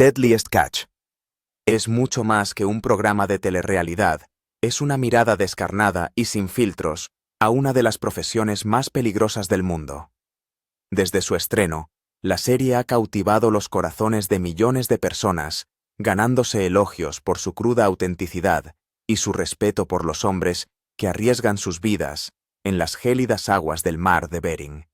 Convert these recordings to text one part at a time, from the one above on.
Deadliest Catch. Es mucho más que un programa de telerrealidad, es una mirada descarnada y sin filtros a una de las profesiones más peligrosas del mundo. Desde su estreno, la serie ha cautivado los corazones de millones de personas, ganándose elogios por su cruda autenticidad y su respeto por los hombres que arriesgan sus vidas en las gélidas aguas del mar de Bering.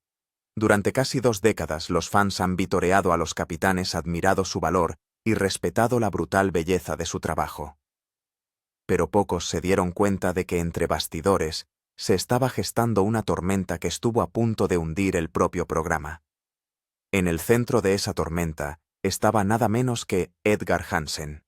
Durante casi 2 décadas los fans han vitoreado a los capitanes, admirado su valor y respetado la brutal belleza de su trabajo. Pero pocos se dieron cuenta de que entre bastidores se estaba gestando una tormenta que estuvo a punto de hundir el propio programa. En el centro de esa tormenta estaba nada menos que Edgar Hansen.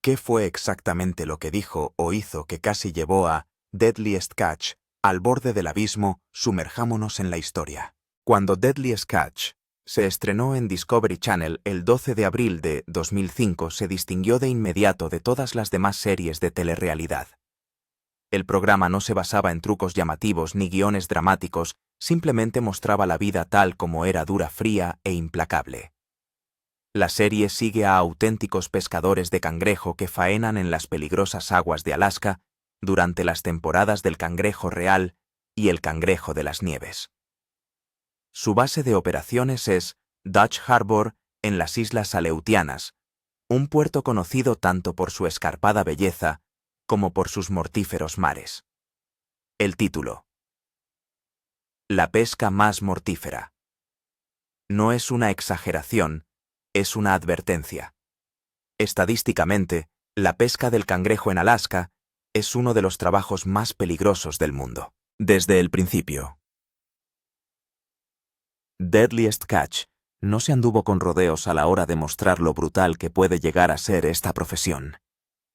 ¿Qué fue exactamente lo que dijo o hizo que casi llevó a Deadliest Catch al borde del abismo? Sumerjámonos en la historia. Cuando Deadliest Catch se estrenó en Discovery Channel el 12 de abril de 2005, se distinguió de inmediato de todas las demás series de telerrealidad. El programa no se basaba en trucos llamativos ni guiones dramáticos, simplemente mostraba la vida tal como era, dura, fría e implacable. La serie sigue a auténticos pescadores de cangrejo que faenan en las peligrosas aguas de Alaska durante las temporadas del cangrejo real y el cangrejo de las nieves. Su base de operaciones es Dutch Harbor, en las Islas Aleutianas, un puerto conocido tanto por su escarpada belleza como por sus mortíferos mares. El título: La pesca más mortífera. No es una exageración, es una advertencia. Estadísticamente, la pesca del cangrejo en Alaska es uno de los trabajos más peligrosos del mundo. Desde el principio, Deadliest Catch no se anduvo con rodeos a la hora de mostrar lo brutal que puede llegar a ser esta profesión.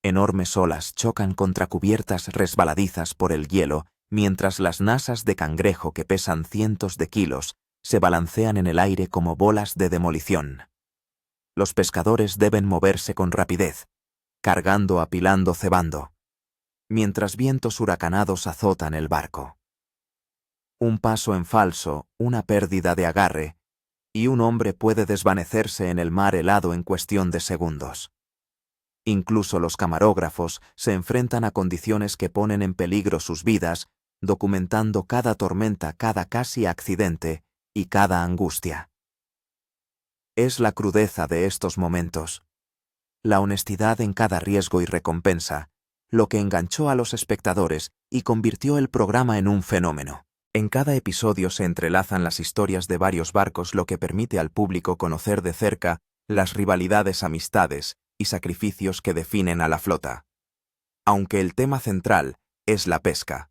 Enormes olas chocan contra cubiertas resbaladizas por el hielo, mientras las nasas de cangrejo que pesan cientos de kilos se balancean en el aire como bolas de demolición. Los pescadores deben moverse con rapidez, cargando, apilando, cebando, mientras vientos huracanados azotan el barco. Un paso en falso, una pérdida de agarre, y un hombre puede desvanecerse en el mar helado en cuestión de segundos. Incluso los camarógrafos se enfrentan a condiciones que ponen en peligro sus vidas, documentando cada tormenta, cada casi accidente y cada angustia. Es la crudeza de estos momentos, la honestidad en cada riesgo y recompensa, lo que enganchó a los espectadores y convirtió el programa en un fenómeno. En cada episodio se entrelazan las historias de varios barcos, lo que permite al público conocer de cerca las rivalidades, amistades y sacrificios que definen a la flota. Aunque el tema central es la pesca.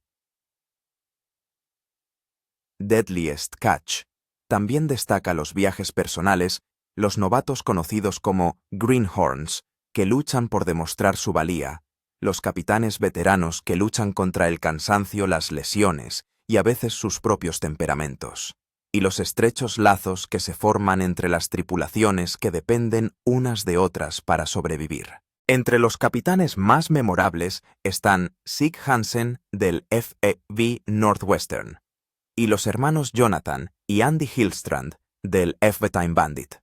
Deadliest Catch también destaca los viajes personales, los novatos conocidos como greenhorns, que luchan por demostrar su valía, los capitanes veteranos que luchan contra el cansancio, las lesiones y a veces sus propios temperamentos, y los estrechos lazos que se forman entre las tripulaciones que dependen unas de otras para sobrevivir. Entre los capitanes más memorables están Sig Hansen del FV Northwestern y los hermanos Jonathan y Andy Hillstrand del FV Time Bandit.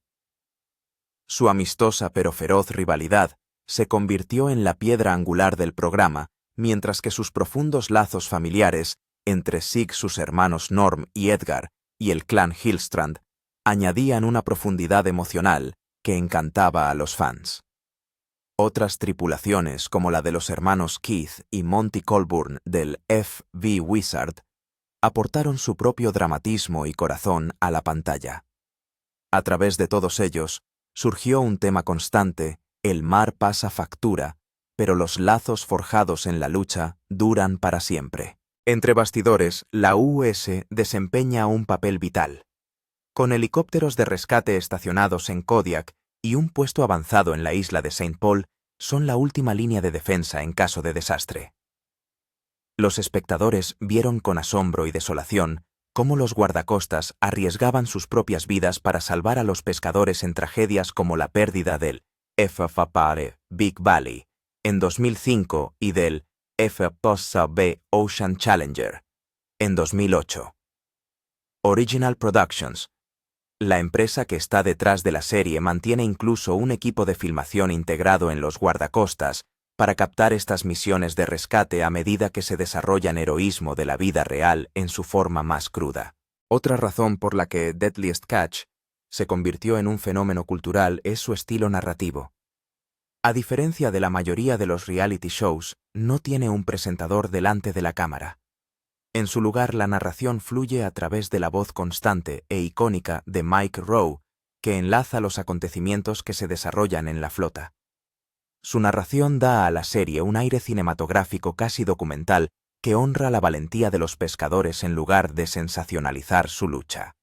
Su amistosa pero feroz rivalidad se convirtió en la piedra angular del programa, mientras que sus profundos lazos familiares entre Sig, sus hermanos Norm y Edgar, y el clan Hillstrand, añadían una profundidad emocional que encantaba a los fans. Otras tripulaciones, como la de los hermanos Keith y Monty Colburn del FV Wizard, aportaron su propio dramatismo y corazón a la pantalla. A través de todos ellos, surgió un tema constante: el mar pasa factura, pero los lazos forjados en la lucha duran para siempre. Entre bastidores, la US desempeña un papel vital. Con helicópteros de rescate estacionados en Kodiak y un puesto avanzado en la isla de St. Paul, son la última línea de defensa en caso de desastre. Los espectadores vieron con asombro y desolación cómo los guardacostas arriesgaban sus propias vidas para salvar a los pescadores en tragedias como la pérdida del FV Big Valley en 2005 y del FV Ocean Challenger en 2008. Original Productions, La empresa que está detrás de la serie mantiene incluso un equipo de filmación integrado en los guardacostas para captar estas misiones de rescate a medida que se desarrollan heroísmo de la vida real en su forma más cruda. Otra razón por la que Deadliest Catch se convirtió en un fenómeno cultural es su estilo narrativo. A diferencia de la mayoría de los reality shows, no tiene un presentador delante de la cámara. En su lugar, la narración fluye a través de la voz constante e icónica de Mike Rowe, que enlaza los acontecimientos que se desarrollan en la flota. Su narración da a la serie un aire cinematográfico casi documental que honra la valentía de los pescadores en lugar de sensacionalizar su lucha.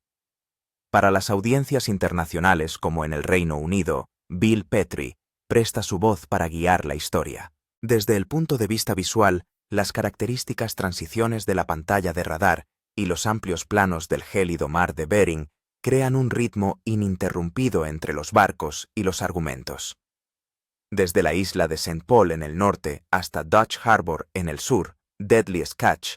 Para las audiencias internacionales como en el Reino Unido, Bill Petrie presta su voz para guiar la historia. Desde el punto de vista visual, las características transiciones de la pantalla de radar y los amplios planos del gélido mar de Bering crean un ritmo ininterrumpido entre los barcos y los argumentos. Desde la isla de St. Paul en el norte hasta Dutch Harbor en el sur, Deadliest Catch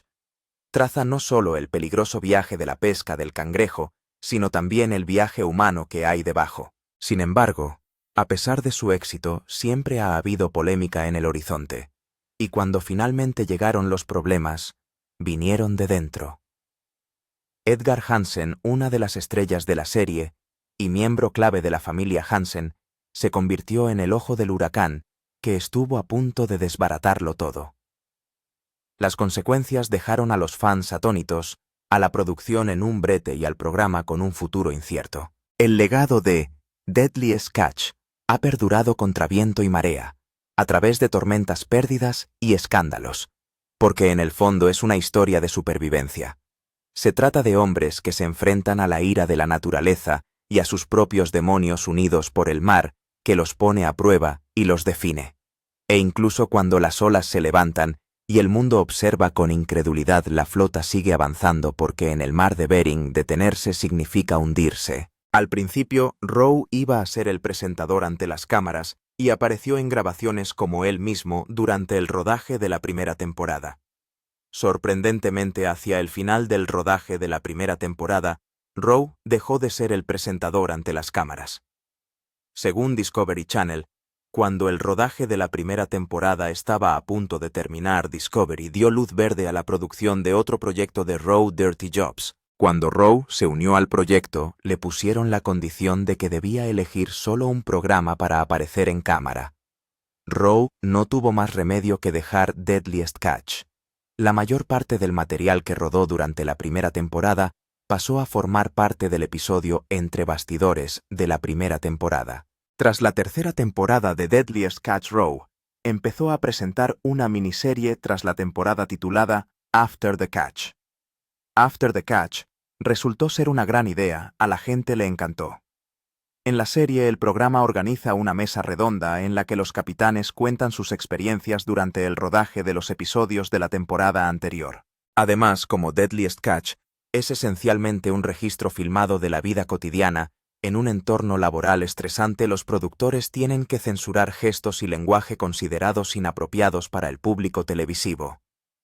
traza no solo el peligroso viaje de la pesca del cangrejo, sino también el viaje humano que hay debajo. Sin embargo, a pesar de su éxito, siempre ha habido polémica en el horizonte. Y cuando finalmente llegaron los problemas, vinieron de dentro. Edgar Hansen, una de las estrellas de la serie y miembro clave de la familia Hansen, se convirtió en el ojo del huracán que estuvo a punto de desbaratarlo todo. Las consecuencias dejaron a los fans atónitos, a la producción en un brete y al programa con un futuro incierto. El legado de Deadliest Catch ha perdurado contra viento y marea, a través de tormentas, pérdidas y escándalos, porque en el fondo es una historia de supervivencia. Se trata de hombres que se enfrentan a la ira de la naturaleza y a sus propios demonios unidos por el mar, que los pone a prueba y los define. E incluso cuando las olas se levantan y el mundo observa con incredulidad, la flota sigue avanzando porque en el mar de Bering detenerse significa hundirse. Al principio, Rowe iba a ser el presentador ante las cámaras y apareció en grabaciones como él mismo durante el rodaje de la primera temporada. Sorprendentemente, hacia el final del rodaje de la primera temporada, Rowe dejó de ser el presentador ante las cámaras. Según Discovery Channel, cuando el rodaje de la primera temporada estaba a punto de terminar, Discovery dio luz verde a la producción de otro proyecto de Rowe, Dirty Jobs. Cuando Rowe se unió al proyecto, le pusieron la condición de que debía elegir solo un programa para aparecer en cámara. Rowe no tuvo más remedio que dejar Deadliest Catch. La mayor parte del material que rodó durante la primera temporada pasó a formar parte del episodio Entre bastidores de la primera temporada. Tras la tercera temporada de Deadliest Catch, Rowe empezó a presentar una miniserie tras la temporada titulada After the Catch. After the Catch resultó ser una gran idea, a la gente le encantó. En la serie, el programa organiza una mesa redonda en la que los capitanes cuentan sus experiencias durante el rodaje de los episodios de la temporada anterior. Además, como Deadliest Catch es esencialmente un registro filmado de la vida cotidiana, en un entorno laboral estresante, los productores tienen que censurar gestos y lenguaje considerados inapropiados para el público televisivo.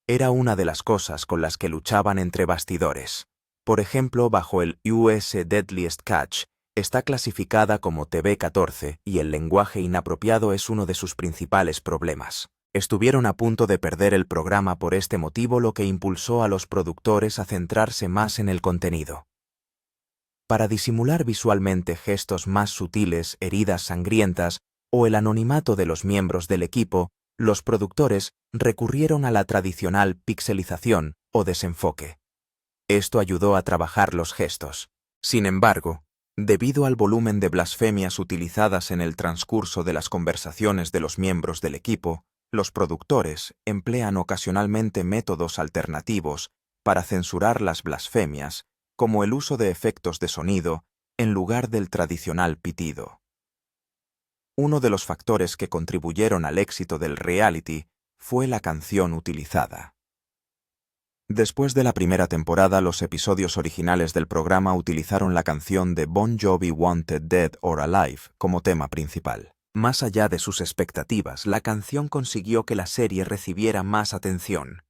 Era una de las cosas con las que luchaban entre bastidores. Por ejemplo, bajo el US Deadliest Catch, está clasificada como TV-14 y el lenguaje inapropiado es uno de sus principales problemas. Estuvieron a punto de perder el programa por este motivo, lo que impulsó a los productores a centrarse más en el contenido. Para disimular visualmente gestos más sutiles, heridas sangrientas o el anonimato de los miembros del equipo, los productores recurrieron a la tradicional pixelización o desenfoque. Esto ayudó a trabajar los gestos. Sin embargo, debido al volumen de blasfemias utilizadas en el transcurso de las conversaciones de los miembros del equipo, los productores emplean ocasionalmente métodos alternativos para censurar las blasfemias, como el uso de efectos de sonido en lugar del tradicional pitido. Uno de los factores que contribuyeron al éxito del reality fue la canción utilizada. Después de la primera temporada, los episodios originales del programa utilizaron la canción de Bon Jovi Wanted Dead or Alive como tema principal. Más allá de sus expectativas, la canción consiguió que la serie recibiera más atención.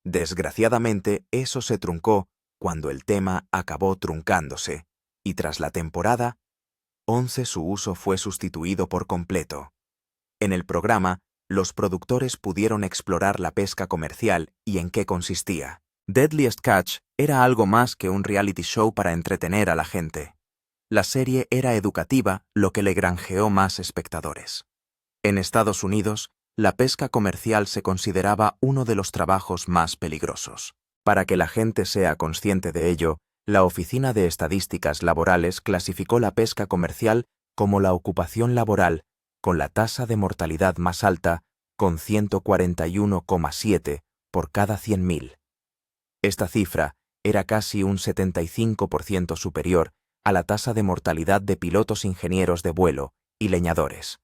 Desgraciadamente, eso se truncó cuando el tema acabó truncándose, y tras la temporada 11 su uso fue sustituido por completo. En el programa, los productores pudieron explorar la pesca comercial y en qué consistía. Deadliest Catch era algo más que un reality show para entretener a la gente. La serie era educativa, lo que le granjeó más espectadores. En Estados Unidos, la pesca comercial se consideraba uno de los trabajos más peligrosos. Para que la gente sea consciente de ello, la Oficina de Estadísticas Laborales clasificó la pesca comercial como la ocupación laboral con la tasa de mortalidad más alta, con 141,7 por cada 100.000. Esta cifra era casi un 75% superior a la tasa de mortalidad de pilotos ingenieros de vuelo y leñadores.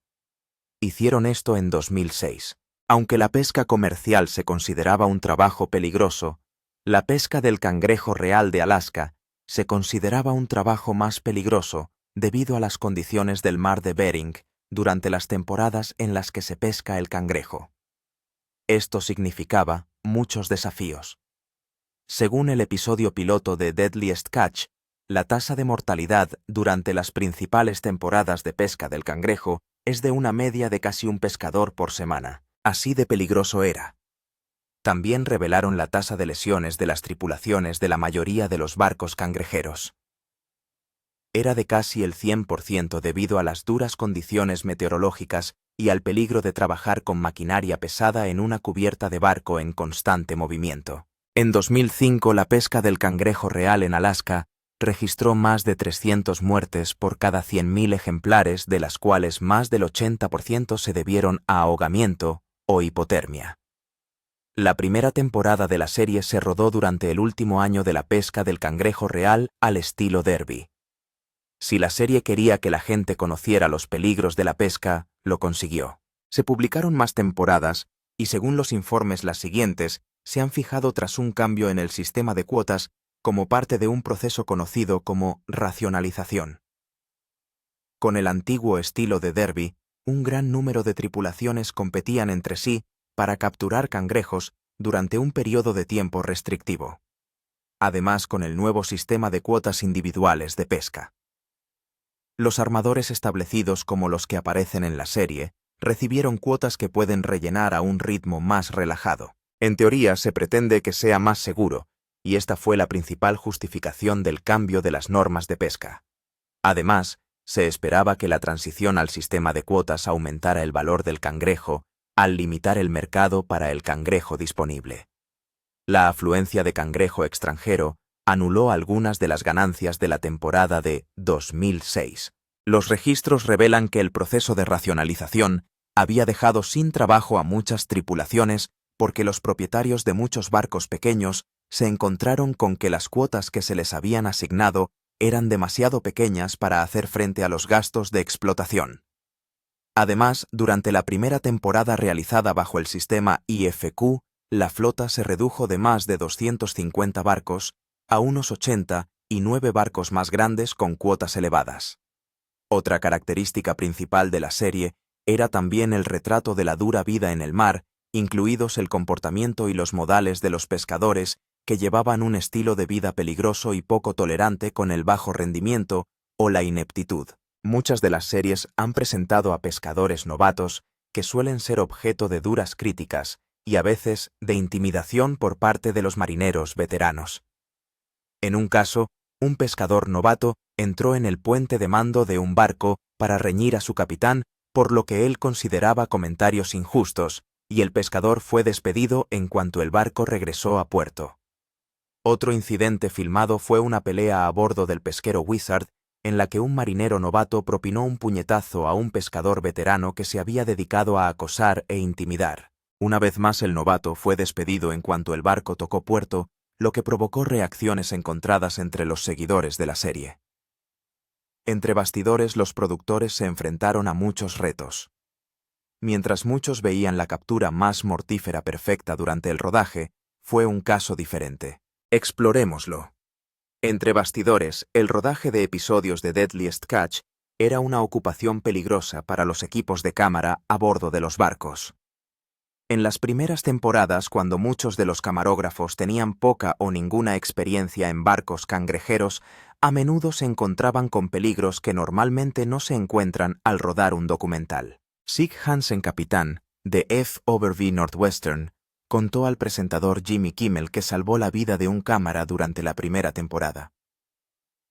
Hicieron esto en 2006. Aunque la pesca comercial se consideraba un trabajo peligroso, la pesca del cangrejo real de Alaska se consideraba un trabajo más peligroso debido a las condiciones del mar de Bering durante las temporadas en las que se pesca el cangrejo. Esto significaba muchos desafíos. Según el episodio piloto de Deadliest Catch, la tasa de mortalidad durante las principales temporadas de pesca del cangrejo es de una media de casi un pescador por semana. Así de peligroso era. También revelaron la tasa de lesiones de las tripulaciones de la mayoría de los barcos cangrejeros. Era de casi el 100% debido a las duras condiciones meteorológicas y al peligro de trabajar con maquinaria pesada en una cubierta de barco en constante movimiento. En 2005, la pesca del cangrejo real en Alaska registró más de 300 muertes por cada 100.000 ejemplares, de las cuales más del 80% se debieron a ahogamiento o hipotermia. La primera temporada de la serie se rodó durante el último año de la pesca del cangrejo real al estilo derby. Si la serie quería que la gente conociera los peligros de la pesca, lo consiguió. Se publicaron más temporadas y, según los informes, las siguientes se han fijado tras un cambio en el sistema de cuotas como parte de un proceso conocido como racionalización. Con el antiguo estilo de derby, un gran número de tripulaciones competían entre sí para capturar cangrejos durante un periodo de tiempo restrictivo. Además, con el nuevo sistema de cuotas individuales de pesca. Los armadores establecidos como los que aparecen en la serie recibieron cuotas que pueden rellenar a un ritmo más relajado. En teoría, se pretende que sea más seguro, y esta fue la principal justificación del cambio de las normas de pesca. Además, se esperaba que la transición al sistema de cuotas aumentara el valor del cangrejo al limitar el mercado para el cangrejo disponible. La afluencia de cangrejo extranjero anuló algunas de las ganancias de la temporada de 2006. Los registros revelan que el proceso de racionalización había dejado sin trabajo a muchas tripulaciones porque los propietarios de muchos barcos pequeños se encontraron con que las cuotas que se les habían asignado eran demasiado pequeñas para hacer frente a los gastos de explotación. Además, durante la primera temporada realizada bajo el sistema IFQ, la flota se redujo de más de 250 barcos a unos 80 y 9 barcos más grandes con cuotas elevadas. Otra característica principal de la serie era también el retrato de la dura vida en el mar, incluidos el comportamiento y los modales de los pescadores que llevaban un estilo de vida peligroso y poco tolerante con el bajo rendimiento o la ineptitud. Muchas de las series han presentado a pescadores novatos que suelen ser objeto de duras críticas y a veces de intimidación por parte de los marineros veteranos. En un caso, un pescador novato entró en el puente de mando de un barco para reñir a su capitán por lo que él consideraba comentarios injustos, y el pescador fue despedido en cuanto el barco regresó a puerto. Otro incidente filmado fue una pelea a bordo del pesquero Wizard en la que un marinero novato propinó un puñetazo a un pescador veterano que se había dedicado a acosar e intimidar. Una vez más el novato fue despedido en cuanto el barco tocó puerto, lo que provocó reacciones encontradas entre los seguidores de la serie. Entre bastidores, los productores se enfrentaron a muchos retos. Mientras muchos veían la captura más mortífera perfecta durante el rodaje, fue un caso diferente. Explorémoslo. Entre bastidores, el rodaje de episodios de Deadliest Catch era una ocupación peligrosa para los equipos de cámara a bordo de los barcos. En las primeras temporadas, cuando muchos de los camarógrafos tenían poca o ninguna experiencia en barcos cangrejeros, a menudo se encontraban con peligros que normalmente no se encuentran al rodar un documental. Sig Hansen, capitán de F-Over-V Northwestern, contó al presentador Jimmy Kimmel que salvó la vida de un cámara durante la primera temporada.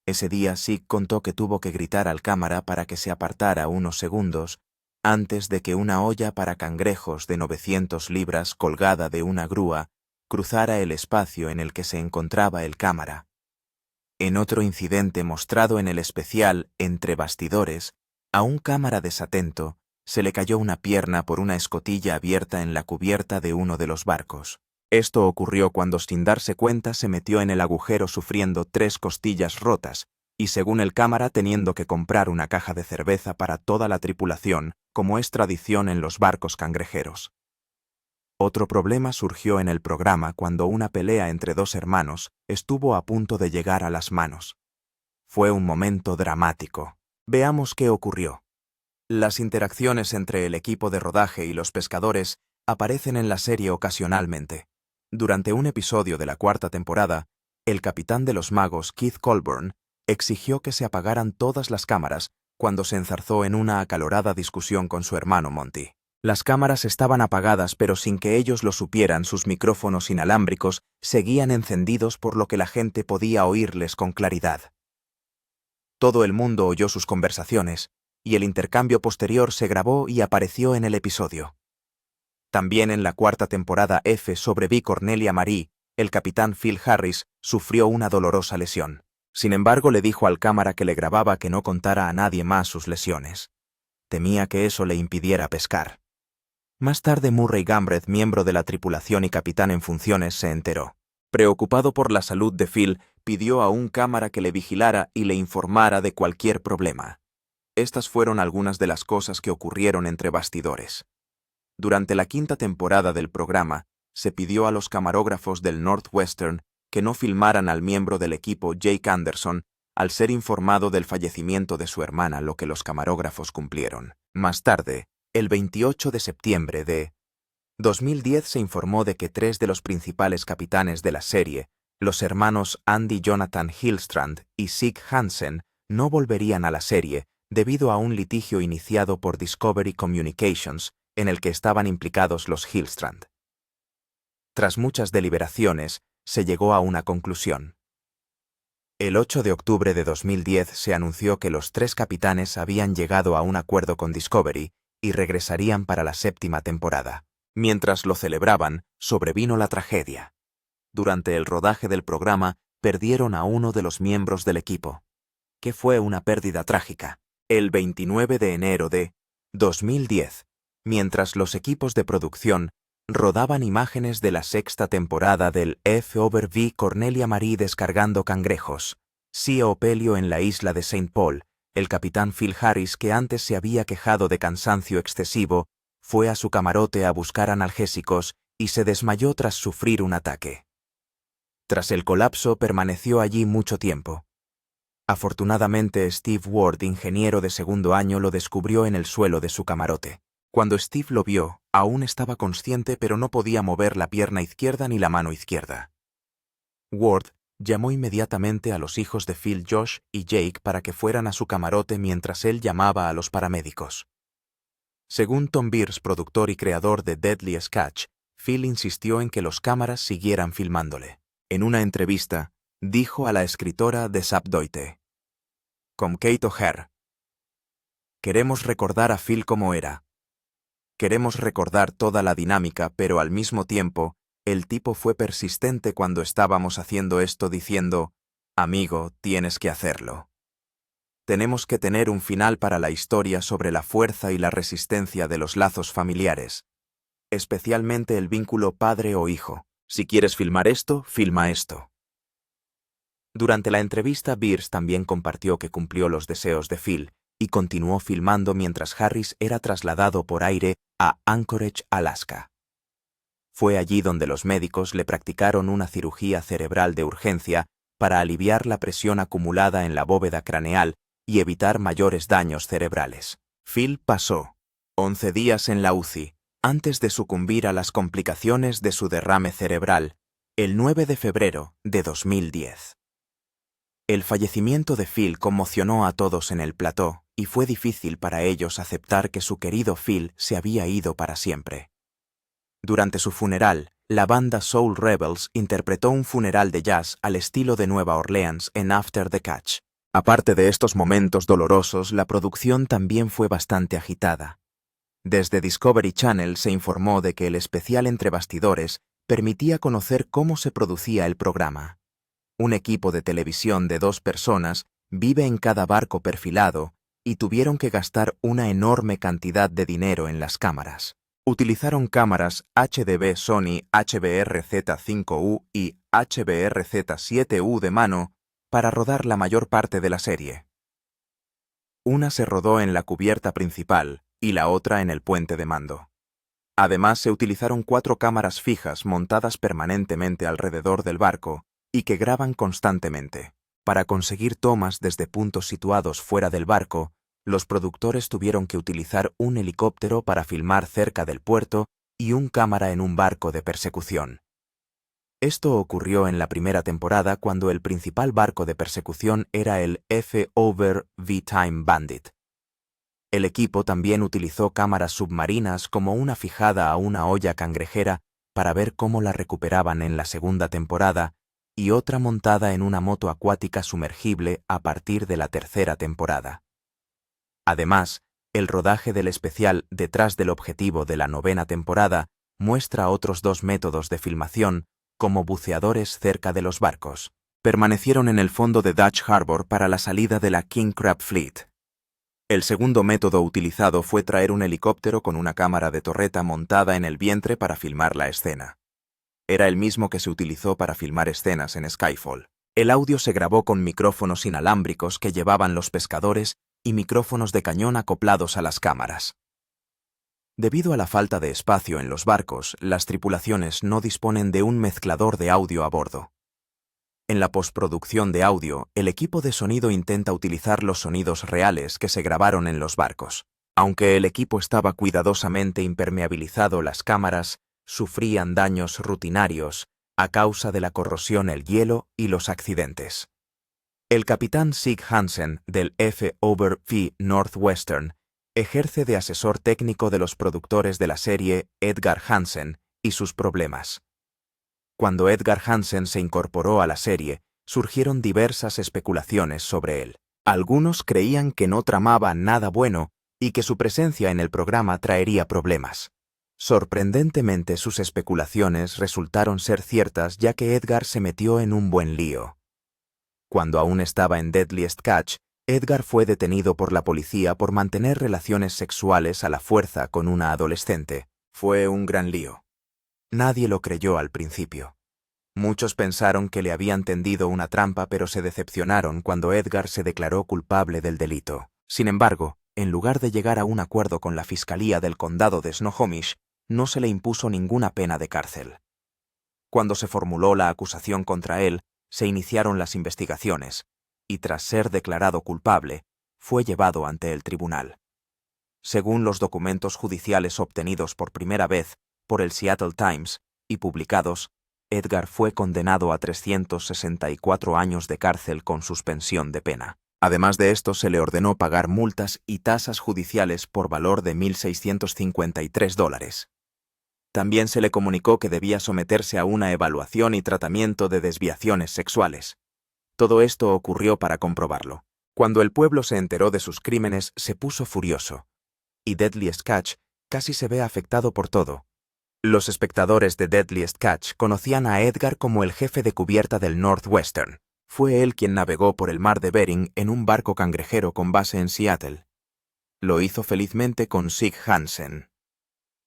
Ese día Sig contó que tuvo que gritar al cámara para que se apartara unos segundos antes de que una olla para cangrejos de 900 libras colgada de una grúa cruzara el espacio en el que se encontraba el cámara. En otro incidente mostrado en el especial Entre bastidores, a un cámara desatento se le cayó una pierna por una escotilla abierta en la cubierta de uno de los barcos. Esto ocurrió cuando, sin darse cuenta, se metió en el agujero sufriendo 3 costillas rotas y, según el cámara, teniendo que comprar una caja de cerveza para toda la tripulación, como es tradición en los barcos cangrejeros. Otro problema surgió en el programa cuando una pelea entre 2 hermanos estuvo a punto de llegar a las manos. Fue un momento dramático. Veamos qué ocurrió. Las interacciones entre el equipo de rodaje y los pescadores aparecen en la serie ocasionalmente. Durante un episodio de la 4ª temporada, el capitán de los magos, Keith Colburn, exigió que se apagaran todas las cámaras cuando se enzarzó en una acalorada discusión con su hermano Monty. Las cámaras estaban apagadas, pero sin que ellos lo supieran, sus micrófonos inalámbricos seguían encendidos, por lo que la gente podía oírles con claridad. Todo el mundo oyó sus conversaciones, y el intercambio posterior se grabó y apareció en el episodio. También en la 4ª temporada F-Over-V Cornelia Marie, el capitán Phil Harris sufrió una dolorosa lesión. Sin embargo, le dijo al cámara que le grababa que no contara a nadie más sus lesiones. Temía que eso le impidiera pescar. Más tarde, Murray Gambred, miembro de la tripulación y capitán en funciones, se enteró. Preocupado por la salud de Phil, pidió a un cámara que le vigilara y le informara de cualquier problema. Estas fueron algunas de las cosas que ocurrieron entre bastidores. Durante la 5ª temporada del programa, se pidió a los camarógrafos del Northwestern que no filmaran al miembro del equipo Jake Anderson al ser informado del fallecimiento de su hermana, lo que los camarógrafos cumplieron. Más tarde, el 28 de septiembre de 2010 se informó de que 3 de los principales capitanes de la serie, los hermanos Andy Jonathan Hillstrand y Sig Hansen, no volverían a la serie debido a un litigio iniciado por Discovery Communications en el que estaban implicados los Hillstrand. Tras muchas deliberaciones, se llegó a una conclusión. El 8 de octubre de 2010 se anunció que los 3 capitanes habían llegado a un acuerdo con Discovery y regresarían para la 7ª temporada. Mientras lo celebraban, sobrevino la tragedia. Durante el rodaje del programa, perdieron a uno de los miembros del equipo, que fue una pérdida trágica. El 29 de enero de 2010, mientras los equipos de producción rodaban imágenes de la 6ª temporada del F-Over-V Cornelia Marie descargando cangrejos, Sea Pelio en la isla de St. Paul, el capitán Phil Harris, que antes se había quejado de cansancio excesivo, fue a su camarote a buscar analgésicos y se desmayó tras sufrir un ataque. Tras el colapso, permaneció allí mucho tiempo. Afortunadamente, Steve Ward, ingeniero de 2º año, lo descubrió en el suelo de su camarote. Cuando Steve lo vio, aún estaba consciente, pero no podía mover la pierna izquierda ni la mano izquierda. Ward llamó inmediatamente a los hijos de Phil, Josh y Jake, para que fueran a su camarote mientras él llamaba a los paramédicos. Según Tom Bierce, productor y creador de Deadliest Catch, Phil insistió en que los cámaras siguieran filmándole. En una entrevista, dijo a la escritora de Subdoite: "Con Kate O'Hare, queremos recordar a Phil como era. Queremos recordar toda la dinámica, pero al mismo tiempo, el tipo fue persistente cuando estábamos haciendo esto, diciendo, amigo, tienes que hacerlo. Tenemos que tener un final para la historia sobre la fuerza y la resistencia de los lazos familiares, especialmente el vínculo padre o hijo. Si quieres filmar esto, filma esto". Durante la entrevista, Bierce también compartió que cumplió los deseos de Phil y continuó filmando mientras Harris era trasladado por aire a Anchorage, Alaska. Fue allí donde los médicos le practicaron una cirugía cerebral de urgencia para aliviar la presión acumulada en la bóveda craneal y evitar mayores daños cerebrales. Phil pasó 11 días en la UCI antes de sucumbir a las complicaciones de su derrame cerebral el 9 de febrero de 2010. El fallecimiento de Phil conmocionó a todos en el plató, y fue difícil para ellos aceptar que su querido Phil se había ido para siempre. Durante su funeral, la banda Soul Rebels interpretó un funeral de jazz al estilo de Nueva Orleans en After the Catch. Aparte de estos momentos dolorosos, la producción también fue bastante agitada. Desde Discovery Channel se informó de que el especial entre bastidores permitía conocer cómo se producía el programa. Un equipo de televisión de 2 personas vive en cada barco perfilado y tuvieron que gastar una enorme cantidad de dinero en las cámaras. Utilizaron cámaras HDB Sony HBR-Z5U y HBR-Z7U de mano para rodar la mayor parte de la serie. Una se rodó en la cubierta principal y la otra en el puente de mando. Además, se utilizaron 4 cámaras fijas montadas permanentemente alrededor del barco y que graban constantemente. Para conseguir tomas desde puntos situados fuera del barco, los productores tuvieron que utilizar un helicóptero para filmar cerca del puerto y un cámara en un barco de persecución. Esto ocurrió en la primera temporada cuando el principal barco de persecución era el F-Over V-Time Bandit. El equipo también utilizó cámaras submarinas como una fijada a una olla cangrejera para ver cómo la recuperaban en la segunda temporada y otra montada en una moto acuática sumergible a partir de la tercera temporada. Además, el rodaje del especial Detrás del objetivo de la 9ª temporada muestra otros 2 métodos de filmación como buceadores cerca de los barcos. Permanecieron en el fondo de Dutch Harbor para la salida de la King Crab Fleet. El segundo método utilizado fue traer un helicóptero con una cámara de torreta montada en el vientre para filmar la escena. Era el mismo que se utilizó para filmar escenas en Skyfall. El audio se grabó con micrófonos inalámbricos que llevaban los pescadores y micrófonos de cañón acoplados a las cámaras. Debido a la falta de espacio en los barcos, las tripulaciones no disponen de un mezclador de audio a bordo. En la postproducción de audio, el equipo de sonido intenta utilizar los sonidos reales que se grabaron en los barcos. Aunque el equipo estaba cuidadosamente impermeabilizado, las cámaras sufrían daños rutinarios a causa de la corrosión, el hielo y los accidentes. El capitán Sig Hansen del F-Over V Northwestern ejerce de asesor técnico de los productores de la serie Edgar Hansen y sus problemas. Cuando Edgar Hansen se incorporó a la serie, surgieron diversas especulaciones sobre él. Algunos creían que no tramaba nada bueno y que su presencia en el programa traería problemas. Sorprendentemente, sus especulaciones resultaron ser ciertas, ya que Edgar se metió en un buen lío. Cuando aún estaba en Deadliest Catch, Edgar fue detenido por la policía por mantener relaciones sexuales a la fuerza con una adolescente. Fue un gran lío. Nadie lo creyó al principio. Muchos pensaron que le habían tendido una trampa, pero se decepcionaron cuando Edgar se declaró culpable del delito. Sin embargo, en lugar de llegar a un acuerdo con la Fiscalía del Condado de Snohomish, no se le impuso ninguna pena de cárcel. Cuando se formuló la acusación contra él, se iniciaron las investigaciones, y tras ser declarado culpable, fue llevado ante el tribunal. Según los documentos judiciales obtenidos por primera vez por el Seattle Times y publicados, Edgar fue condenado a 364 años de cárcel con suspensión de pena. Además de esto, se le ordenó pagar multas y tasas judiciales por valor de $1,653. También se le comunicó que debía someterse a una evaluación y tratamiento de desviaciones sexuales. Todo esto ocurrió para comprobarlo. Cuando el pueblo se enteró de sus crímenes, se puso furioso. Y Deadliest Catch casi se ve afectado por todo. Los espectadores de Deadliest Catch conocían a Edgar como el jefe de cubierta del Northwestern. Fue él quien navegó por el mar de Bering en un barco cangrejero con base en Seattle. Lo hizo felizmente con Sig Hansen.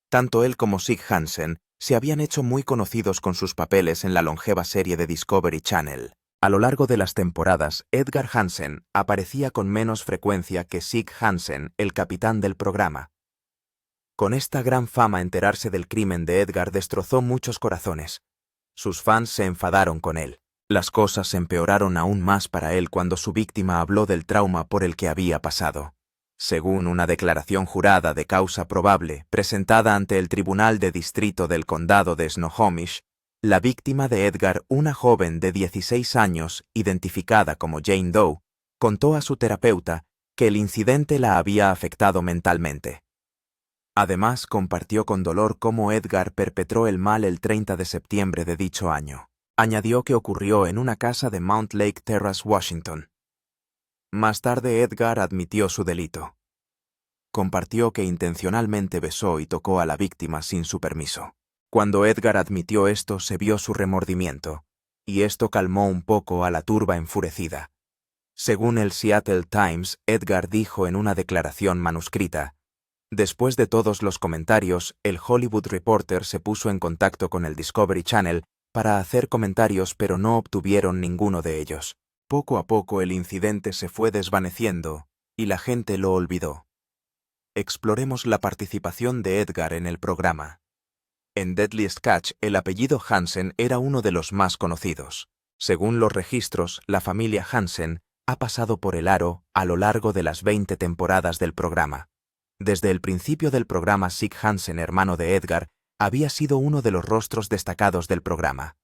Tanto él como Sig Hansen se habían hecho muy conocidos con sus papeles en la longeva serie de Discovery Channel. A lo largo de las temporadas, Edgar Hansen aparecía con menos frecuencia que Sig Hansen, el capitán del programa. Con esta gran fama, enterarse del crimen de Edgar destrozó muchos corazones. Sus fans se enfadaron con él. Las cosas se empeoraron aún más para él cuando su víctima habló del trauma por el que había pasado. Según una declaración jurada de causa probable presentada ante el Tribunal de Distrito del Condado de Snohomish, La víctima de Edgar, una joven de 16 años, identificada como Jane Doe, contó a su terapeuta que el incidente la había afectado mentalmente. Además, compartió con dolor cómo Edgar perpetró el mal el 30 de septiembre de dicho año. Añadió que ocurrió en una casa de Mount Lake Terrace, Washington. Más tarde, Edgar admitió su delito. Compartió que intencionalmente besó y tocó a la víctima sin su permiso. Cuando Edgar admitió esto, se vio su remordimiento, y esto calmó un poco a la turba enfurecida. Según el Seattle Times, Edgar dijo en una declaración manuscrita: después de todos los comentarios, el Hollywood Reporter se puso en contacto con el Discovery Channel para hacer comentarios, pero no obtuvieron ninguno de ellos. Poco a poco el incidente se fue desvaneciendo y la gente lo olvidó. Exploremos la participación de Edgar en el programa. En Deadliest Catch, el apellido Hansen era uno de los más conocidos. Según los registros, la familia Hansen ha pasado por el aro a lo largo de las 20 temporadas del programa. Desde el principio del programa, Sig Hansen, hermano de Edgar, había sido uno de los rostros destacados del programa.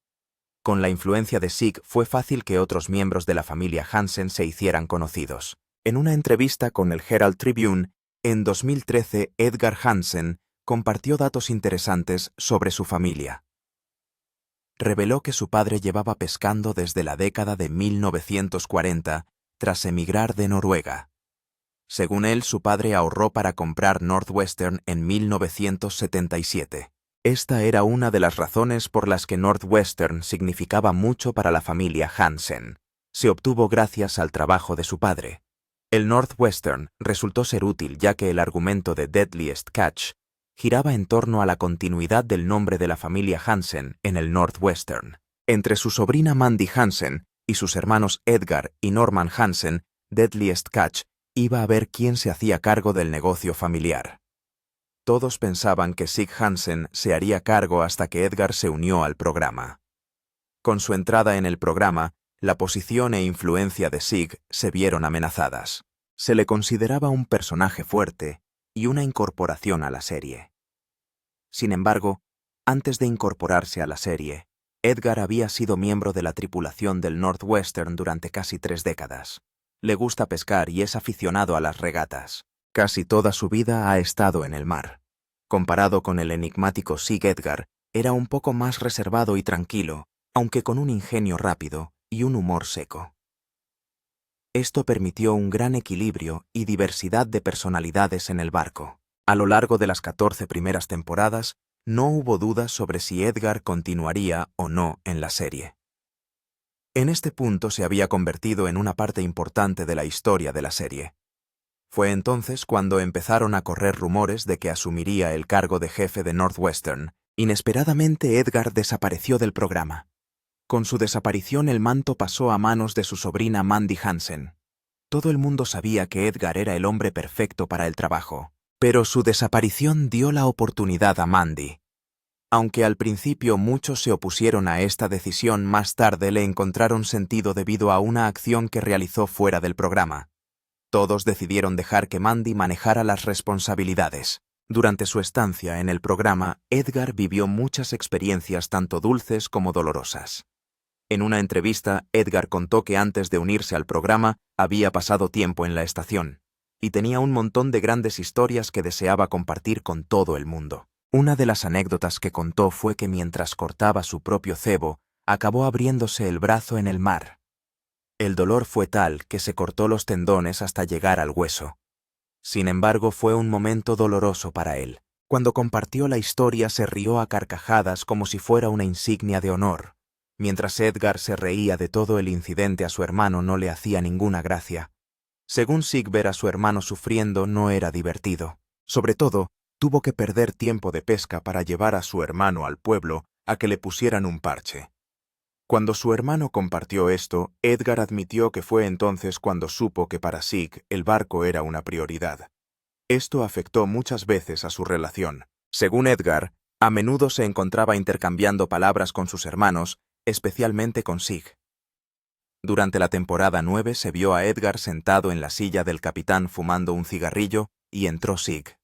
Con la influencia de Sig, fue fácil que otros miembros de la familia Hansen se hicieran conocidos. En una entrevista con el Herald Tribune, en 2013, Edgar Hansen compartió datos interesantes sobre su familia. Reveló que su padre llevaba pescando desde la década de 1940, tras emigrar de Noruega. Según él, su padre ahorró para comprar Northwestern en 1977. Esta era una de las razones por las que Northwestern significaba mucho para la familia Hansen. Se obtuvo gracias al trabajo de su padre. El Northwestern resultó ser útil ya que el argumento de Deadliest Catch giraba en torno a la continuidad del nombre de la familia Hansen en el Northwestern. Entre su sobrina Mandy Hansen y sus hermanos Edgar y Norman Hansen, Deadliest Catch iba a ver quién se hacía cargo del negocio familiar. Todos pensaban que Sig Hansen se haría cargo hasta que Edgar se unió al programa. Con su entrada en el programa, la posición e influencia de Sig se vieron amenazadas. Se le consideraba un personaje fuerte y una incorporación a la serie. Sin embargo, antes de incorporarse a la serie, Edgar había sido miembro de la tripulación del Northwestern durante casi 3 décadas. Le gusta pescar y es aficionado a las regatas. Casi toda su vida ha estado en el mar. Comparado con el enigmático Sig, Edgar era un poco más reservado y tranquilo, aunque con un ingenio rápido y un humor seco. Esto permitió un gran equilibrio y diversidad de personalidades en el barco. A lo largo de las 14 primeras temporadas, no hubo dudas sobre si Edgar continuaría o no en la serie. En este punto se había convertido en una parte importante de la historia de la serie. Fue entonces cuando empezaron a correr rumores de que asumiría el cargo de jefe de Northwestern. Inesperadamente, Edgar desapareció del programa. Con su desaparición, el manto pasó a manos de su sobrina Mandy Hansen. Todo el mundo sabía que Edgar era el hombre perfecto para el trabajo, pero su desaparición dio la oportunidad a Mandy. Aunque al principio muchos se opusieron a esta decisión, más tarde le encontraron sentido debido a una acción que realizó fuera del programa. Todos decidieron dejar que Mandy manejara las responsabilidades. Durante su estancia en el programa, Edgar vivió muchas experiencias tanto dulces como dolorosas. En una entrevista, Edgar contó que antes de unirse al programa había pasado tiempo en la estación y tenía un montón de grandes historias que deseaba compartir con todo el mundo. Una de las anécdotas que contó fue que mientras cortaba su propio cebo, acabó abriéndose el brazo en el mar. El dolor fue tal que se cortó los tendones hasta llegar al hueso. Sin embargo, fue un momento doloroso para él. Cuando compartió la historia, se rió a carcajadas como si fuera una insignia de honor. Mientras Edgar se reía de todo el incidente, a su hermano no le hacía ninguna gracia. Según Sig, ver a su hermano sufriendo no era divertido. Sobre todo, tuvo que perder tiempo de pesca para llevar a su hermano al pueblo a que le pusieran un parche. Cuando su hermano compartió esto, Edgar admitió que fue entonces cuando supo que para Sig el barco era una prioridad. Esto afectó muchas veces a su relación. Según Edgar, a menudo se encontraba intercambiando palabras con sus hermanos, especialmente con Sig. Durante la temporada 9 se vio a Edgar sentado en la silla del capitán fumando un cigarrillo y entró Sig.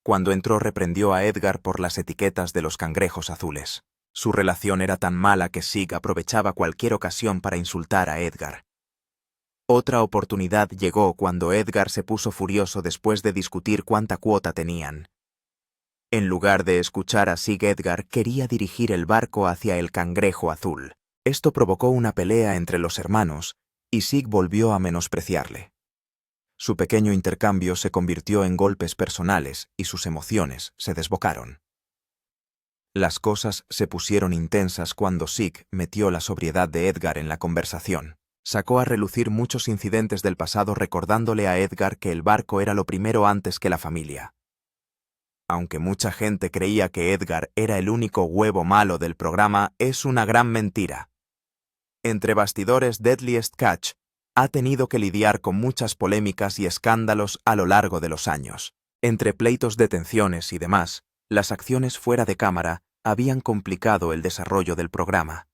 Cuando entró, reprendió a Edgar por las etiquetas de los cangrejos azules. Su relación era tan mala que Sig aprovechaba cualquier ocasión para insultar a Edgar. Otra oportunidad llegó cuando Edgar se puso furioso después de discutir cuánta cuota tenían. En lugar de escuchar a Sig, Edgar quería dirigir el barco hacia el Cangrejo Azul. Esto provocó una pelea entre los hermanos, y Sig volvió a menospreciarle. Su pequeño intercambio se convirtió en golpes personales y sus emociones se desbocaron. Las cosas se pusieron intensas cuando Sig metió la sobriedad de Edgar en la conversación. Sacó a relucir muchos incidentes del pasado recordándole a Edgar que el barco era lo primero antes que la familia. Aunque mucha gente creía que Edgar era el único huevo malo del programa, es una gran mentira. Entre bastidores, Deadliest Catch ha tenido que lidiar con muchas polémicas y escándalos a lo largo de los años. Entre pleitos, detenciones y demás, las acciones fuera de cámara habían complicado el desarrollo del programa.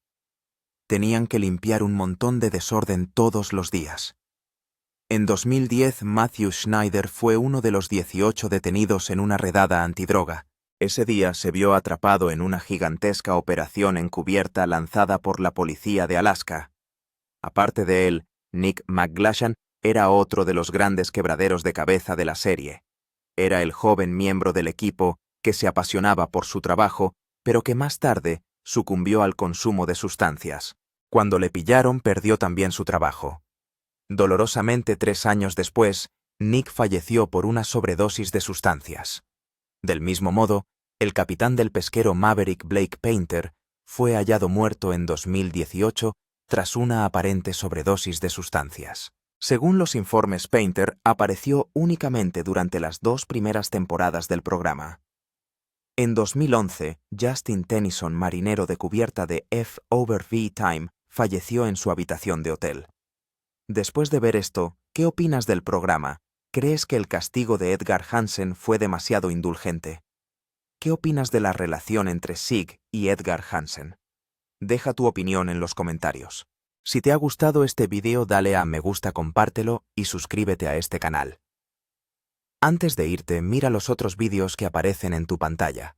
Tenían que limpiar un montón de desorden todos los días. En 2010, Matthew Schneider fue uno de los 18 detenidos en una redada antidroga. Ese día se vio atrapado en una gigantesca operación encubierta lanzada por la policía de Alaska. Aparte de él, Nick McGlashan era otro de los grandes quebraderos de cabeza de la serie. Era el joven miembro del equipo que se apasionaba por su trabajo, pero que más tarde sucumbió al consumo de sustancias. Cuando le pillaron, perdió también su trabajo. Dolorosamente, 3 años después, Nick falleció por una sobredosis de sustancias. Del mismo modo, el capitán del pesquero Maverick Blake Painter fue hallado muerto en 2018 tras una aparente sobredosis de sustancias. Según los informes, Painter apareció únicamente durante las 2 primeras temporadas del programa. En 2011, Justin Tennyson, marinero de cubierta de F/V Time, falleció en su habitación de hotel. Después de ver esto, ¿qué opinas del programa? ¿Crees que el castigo de Edgar Hansen fue demasiado indulgente? ¿Qué opinas de la relación entre Sig y Edgar Hansen? Deja tu opinión en los comentarios. Si te ha gustado este vídeo, dale a me gusta, compártelo y suscríbete a este canal. Antes de irte, mira los otros vídeos que aparecen en tu pantalla.